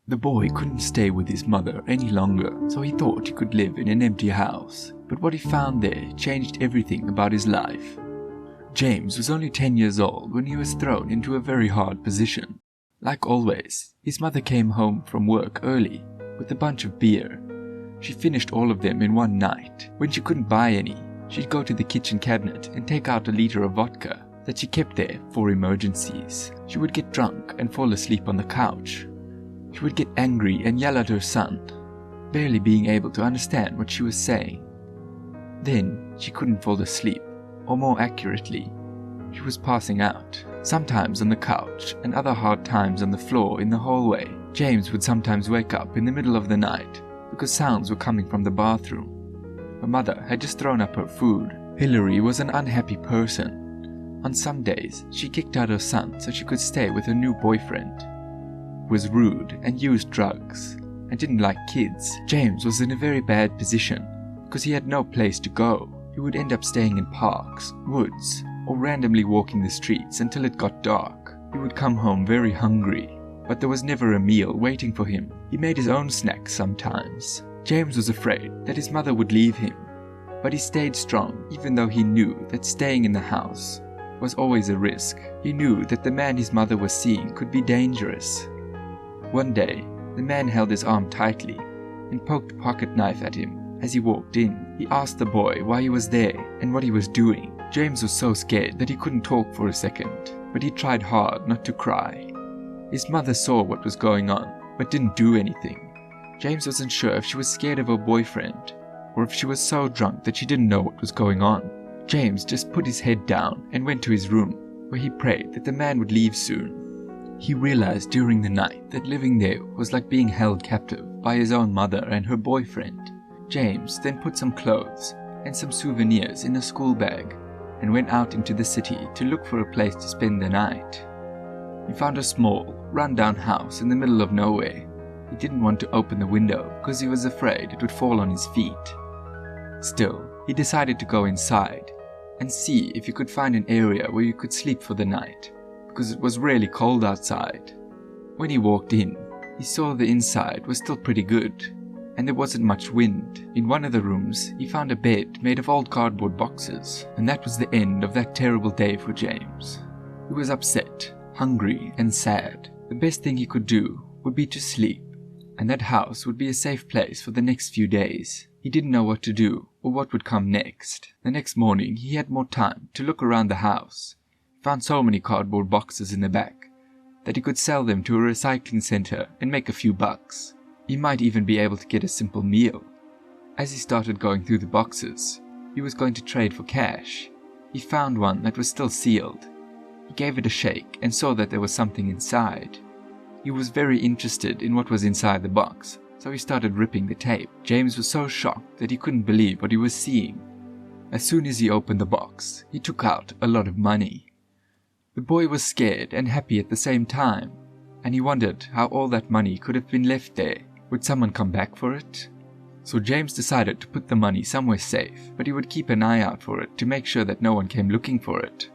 The boy couldn't stay with his mother any longer, so he thought he could live in an empty house. But what he found there changed everything about his life. James was only 10 years old when he was thrown into a very hard position. Like always, his mother came home from work early with a bunch of beer. She finished all of them in one night. When she couldn't buy any, she'd go to the kitchen cabinet and take out a liter of vodka that she kept there for emergencies. She would get drunk and fall asleep on the couch. She would get angry and yell at her son, barely being able to understand what she was saying. Then she couldn't fall asleep, or more accurately, she was passing out, sometimes on the couch and other hard times on the floor in the hallway. James would sometimes wake up in the middle of the night because sounds were coming from the bathroom. Her mother had just thrown up her food. Hillary was an unhappy person. On some days, she kicked out her son so she could stay with her new boyfriend, who was rude and used drugs and didn't like kids. James was in a very bad position because he had no place to go. He would end up staying in parks, woods, or randomly walking the streets until it got dark. He would come home very hungry, but there was never a meal waiting for him. He made his own snacks sometimes. James was afraid that his mother would leave him, but he stayed strong even though he knew that staying in the house was always a risk. He knew that the man his mother was seeing could be dangerous. One day, the man held his arm tightly and poked a pocket knife at him. As he walked in, he asked the boy why he was there and what he was doing. James was so scared that he couldn't talk for a second, but he tried hard not to cry. His mother saw what was going on, but didn't do anything. James wasn't sure if she was scared of her boyfriend, or if she was so drunk that she didn't know what was going on. James just put his head down and went to his room, where he prayed that the man would leave soon. He realized during the night that living there was like being held captive by his own mother and her boyfriend. James then put some clothes and some souvenirs in a school bag and went out into the city to look for a place to spend the night. He found a small, run-down house in the middle of nowhere. He didn't want to open the window because he was afraid it would fall on his feet. Still, he decided to go inside and see if he could find an area where he could sleep for the night, because it was really cold outside. When he walked in, he saw the inside was still pretty good, and there wasn't much wind. In one of the rooms, he found a bed made of old cardboard boxes, and that was the end of that terrible day for James. He was upset, hungry, and sad. The best thing he could do would be to sleep, and that house would be a safe place for the next few days. He didn't know what to do or what would come next. The next morning, he had more time to look around the house. He found so many cardboard boxes in the back that he could sell them to a recycling center and make a few bucks. He might even be able to get a simple meal. As he started going through the boxes, he was going to trade for cash. He found one that was still sealed. He gave it a shake and saw that there was something inside. He was very interested in what was inside the box, so he started ripping the tape. James was so shocked that he couldn't believe what he was seeing. As soon as he opened the box, he took out a lot of money. The boy was scared and happy at the same time, and he wondered how all that money could have been left there. Would someone come back for it? So James decided to put the money somewhere safe, but he would keep an eye out for it to make sure that no one came looking for it.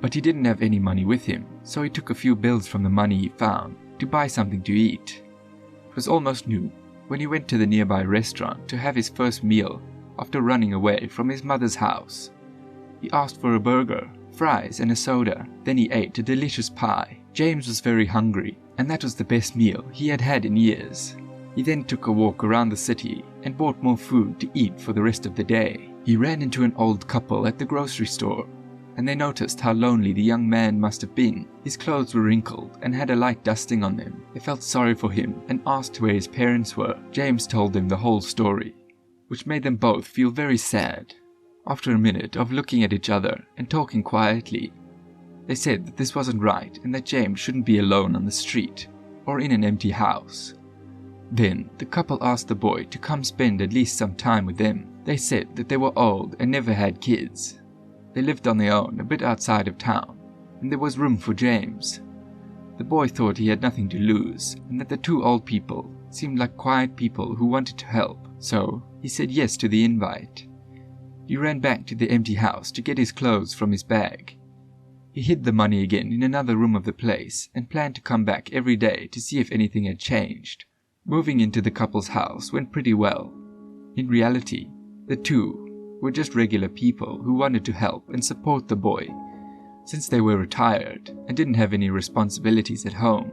But he didn't have any money with him, so he took a few bills from the money he found to buy something to eat. It was almost noon when he went to the nearby restaurant to have his first meal after running away from his mother's house. He asked for a burger, fries, and a soda. Then he ate a delicious pie. James was very hungry, and that was the best meal he had had in years. He then took a walk around the city and bought more food to eat for the rest of the day. He ran into an old couple at the grocery store, and they noticed how lonely the young man must have been. His clothes were wrinkled and had a light dusting on them. They felt sorry for him and asked where his parents were. James told them the whole story, which made them both feel very sad. After a minute of looking at each other and talking quietly, they said that this wasn't right and that James shouldn't be alone on the street or in an empty house. Then the couple asked the boy to come spend at least some time with them. They said that they were old and never had kids. They lived on their own a bit outside of town, and there was room for James. The boy thought he had nothing to lose, and that the two old people seemed like quiet people who wanted to help, so he said yes to the invite. He ran back to the empty house to get his clothes from his bag. He hid the money again in another room of the place and planned to come back every day to see if anything had changed. Moving into the couple's house went pretty well. In reality, the two were just regular people who wanted to help and support the boy. Since they were retired and didn't have any responsibilities at home,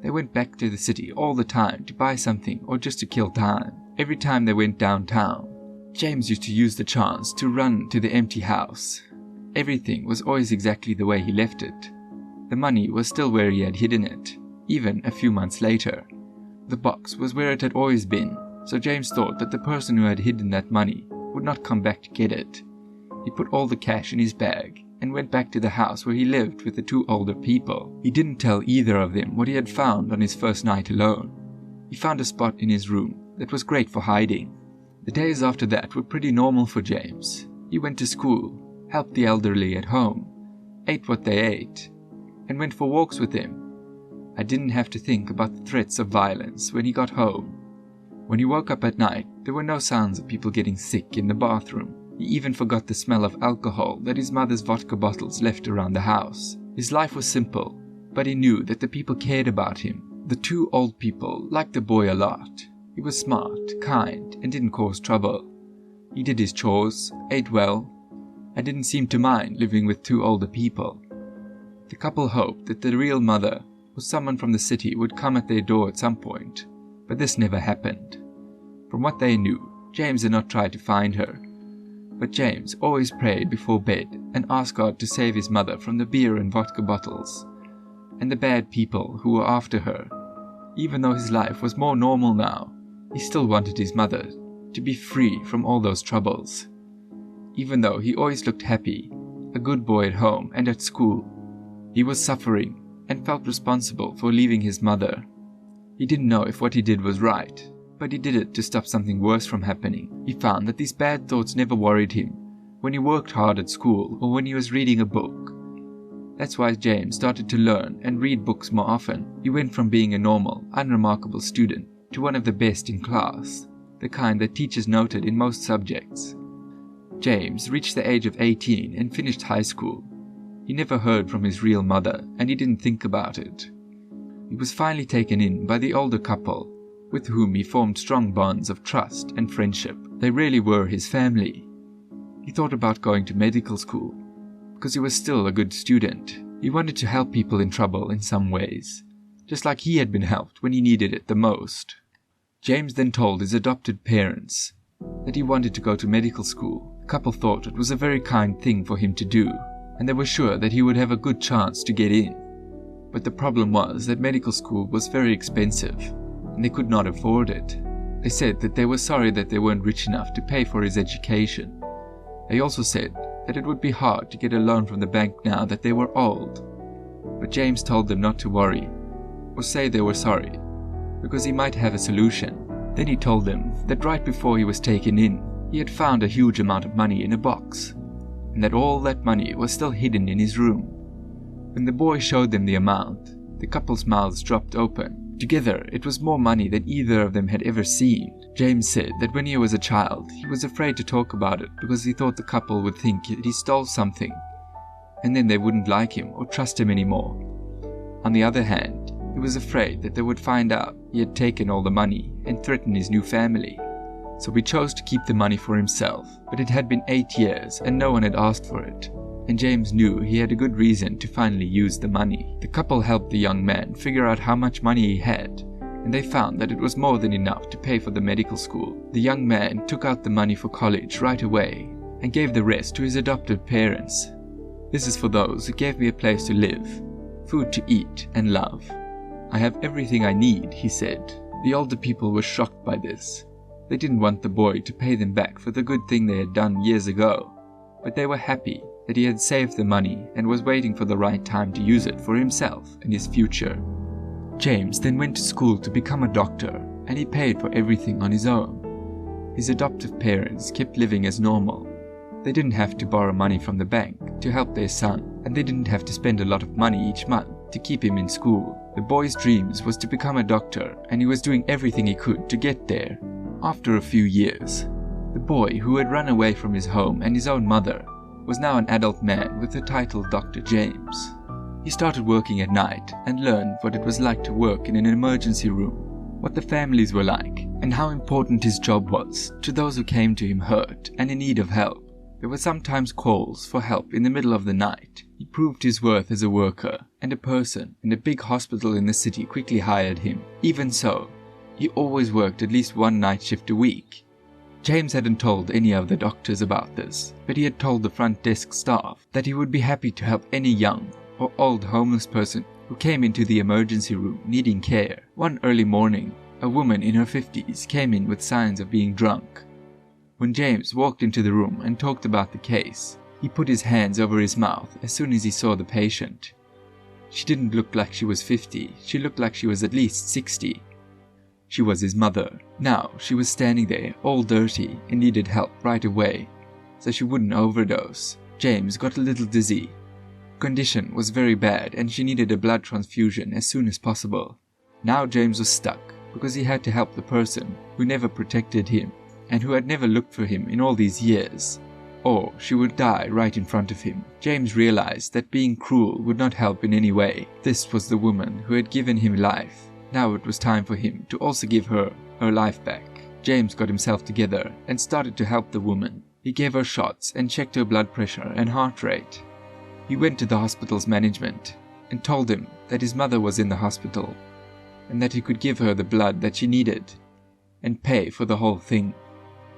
they went back to the city all the time to buy something or just to kill time. Every time they went downtown, James used to use the chance to run to the empty house. Everything was always exactly the way he left it. The money was still where he had hidden it, even a few months later. The box was where it had always been, so James thought that the person who had hidden that money would not come back to get it. He put all the cash in his bag and went back to the house where he lived with the two older people. He didn't tell either of them what he had found on his first night alone. He found a spot in his room that was great for hiding. The days after that were pretty normal for James. He went to school, helped the elderly at home, ate what they ate, and went for walks with them. I didn't have to think about the threats of violence when he got home. When he woke up at night, there were no sounds of people getting sick in the bathroom. He even forgot the smell of alcohol that his mother's vodka bottles left around the house. His life was simple, but he knew that the people cared about him. The two old people liked the boy a lot. He was smart, kind, and didn't cause trouble. He did his chores, ate well, and didn't seem to mind living with two older people. The couple hoped that the real mother or someone from the city would come at their door at some point, but this never happened. From what they knew, James had not tried to find her, but James always prayed before bed and asked God to save his mother from the beer and vodka bottles and the bad people who were after her. Even though his life was more normal now, he still wanted his mother to be free from all those troubles. Even though he always looked happy, a good boy at home and at school, he was suffering and felt responsible for leaving his mother. He didn't know if what he did was right, but he did it to stop something worse from happening. He found that these bad thoughts never worried him when he worked hard at school or when he was reading a book. That's why James started to learn and read books more often. He went from being a normal, unremarkable student to one of the best in class, the kind that teachers noted in most subjects. James reached the age of 18 and finished high school. He never heard from his real mother, and he didn't think about it. He was finally taken in by the older couple, with whom he formed strong bonds of trust and friendship. They really were his family. He thought about going to medical school, because he was still a good student. He wanted to help people in trouble in some ways, just like he had been helped when he needed it the most. James then told his adopted parents that he wanted to go to medical school. The couple thought it was a very kind thing for him to do, and they were sure that he would have a good chance to get in. But the problem was that medical school was very expensive, and they could not afford it. They said that they were sorry that they weren't rich enough to pay for his education. They also said that it would be hard to get a loan from the bank now that they were old. But James told them not to worry, or say they were sorry, because he might have a solution. Then he told them that right before he was taken in, he had found a huge amount of money in a box, and that all that money was still hidden in his room. When the boy showed them the amount, the couple's mouths dropped open. Together, it was more money than either of them had ever seen. James said that when he was a child, he was afraid to talk about it because he thought the couple would think that he stole something, and then they wouldn't like him or trust him anymore. On the other hand, he was afraid that they would find out he had taken all the money and threaten his new family. So he chose to keep the money for himself, but it had been 8 years and no one had asked for it, and James knew he had a good reason to finally use the money. The couple helped the young man figure out how much money he had, and they found that it was more than enough to pay for the medical school. The young man took out the money for college right away and gave the rest to his adopted parents. "This is for those who gave me a place to live, food to eat and love. I have everything I need," he said. The older people were shocked by this. They didn't want the boy to pay them back for the good thing they had done years ago, but they were happy that he had saved the money and was waiting for the right time to use it for himself and his future. James then went to school to become a doctor, and he paid for everything on his own. His adoptive parents kept living as normal. They didn't have to borrow money from the bank to help their son, and they didn't have to spend a lot of money each month to keep him in school. The boy's dreams was to become a doctor, and he was doing everything he could to get there. After a few years, the boy who had run away from his home and his own mother was now an adult man with the title Dr. James. He started working at night and learned what it was like to work in an emergency room, what the families were like, and how important his job was to those who came to him hurt and in need of help. There were sometimes calls for help in the middle of the night. He proved his worth as a worker, and a person in a big hospital in the city quickly hired him. Even so, he always worked at least one night shift a week. James hadn't told any of the doctors about this, but he had told the front desk staff that he would be happy to help any young or old homeless person who came into the emergency room needing care. One early morning, a woman in her 50s came in with signs of being drunk. When James walked into the room and talked about the case, he put his hands over his mouth as soon as he saw the patient. She didn't look like she was 50, she looked like she was at least 60. She was his mother. Now she was standing there, all dirty, and needed help right away, so she wouldn't overdose. James got a little dizzy. Condition was very bad and she needed a blood transfusion as soon as possible. Now James was stuck because he had to help the person who never protected him and who had never looked for him in all these years. Or she would die right in front of him. James realized that being cruel would not help in any way. This was the woman who had given him life. Now it was time for him to also give her life back. James got himself together and started to help the woman. He gave her shots and checked her blood pressure and heart rate. He went to the hospital's management and told them that his mother was in the hospital and that he could give her the blood that she needed and pay for the whole thing.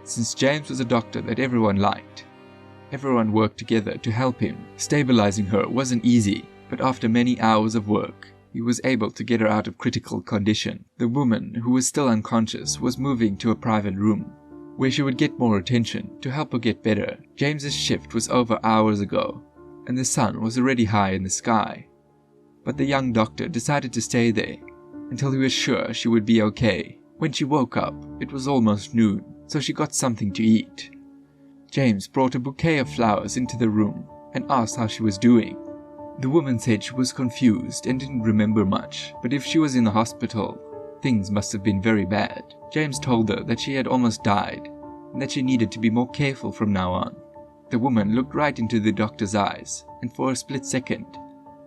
Since James was a doctor that everyone liked, everyone worked together to help him. Stabilizing her wasn't easy, but after many hours of work, he was able to get her out of critical condition. The woman, who was still unconscious, was moving to a private room, where she would get more attention to help her get better. James's shift was over hours ago, and the sun was already high in the sky. But the young doctor decided to stay there until he was sure she would be okay. When she woke up, it was almost noon, so she got something to eat. James brought a bouquet of flowers into the room and asked how she was doing. The woman said she was confused and didn't remember much, but if she was in the hospital, things must have been very bad. James told her that she had almost died and that she needed to be more careful from now on. The woman looked right into the doctor's eyes, and for a split second,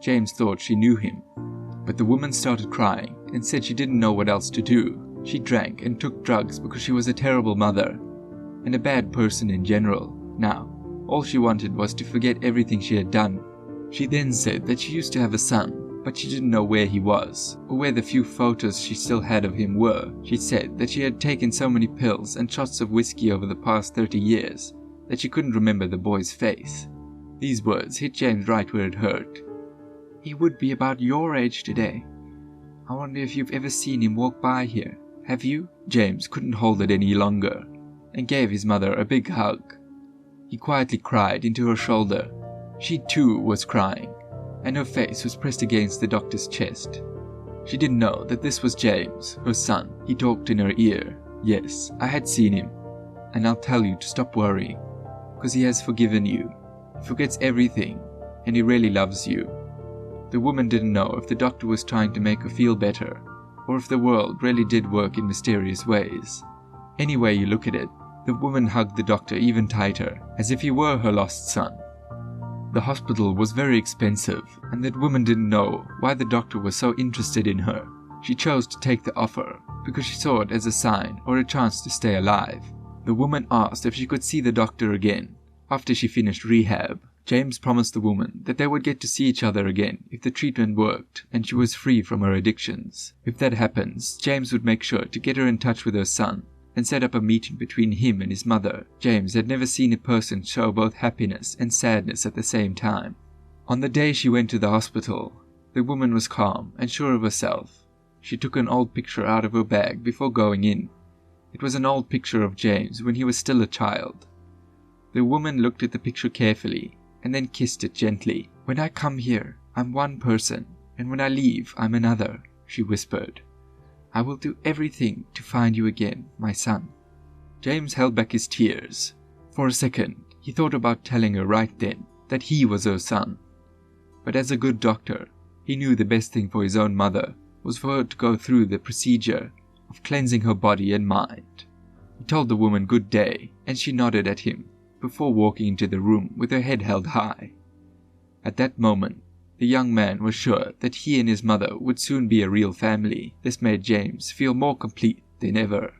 James thought she knew him. But the woman started crying and said she didn't know what else to do. She drank and took drugs because she was a terrible mother and a bad person in general. Now, all she wanted was to forget everything she had done. She then said that she used to have a son, but she didn't know where he was or where the few photos she still had of him were. She said that she had taken so many pills and shots of whiskey over the past 30 years that she couldn't remember the boy's face. These words hit James right where it hurt. He would be about your age today. I wonder if you've ever seen him walk by here. Have you? James couldn't hold it any longer and gave his mother a big hug. He quietly cried into her shoulder. She too was crying, and her face was pressed against the doctor's chest. She didn't know that this was James, her son. He talked in her ear. Yes, I had seen him, and I'll tell you to stop worrying, because he has forgiven you. He forgets everything, and he really loves you. The woman didn't know if the doctor was trying to make her feel better, or if the world really did work in mysterious ways. Any way you look at it, the woman hugged the doctor even tighter, as if he were her lost son. The hospital was very expensive, and that woman didn't know why the doctor was so interested in her. She chose to take the offer because she saw it as a sign or a chance to stay alive. The woman asked if she could see the doctor again after she finished rehab. James promised the woman that they would get to see each other again if the treatment worked and she was free from her addictions. If that happens, James would make sure to get her in touch with her son and set up a meeting between him and his mother. James had never seen a person show both happiness and sadness at the same time. On the day she went to the hospital, the woman was calm and sure of herself. She took an old picture out of her bag before going in. It was an old picture of James when he was still a child. The woman looked at the picture carefully and then kissed it gently. "When I come here, I'm one person, and when I leave, I'm another," she whispered. "I will do everything to find you again, my son." James held back his tears. For a second, he thought about telling her right then that he was her son. But as a good doctor, he knew the best thing for his own mother was for her to go through the procedure of cleansing her body and mind. He told the woman good day, and she nodded at him before walking into the room with her head held high. At that moment, the young man was sure that he and his mother would soon be a real family. This made James feel more complete than ever.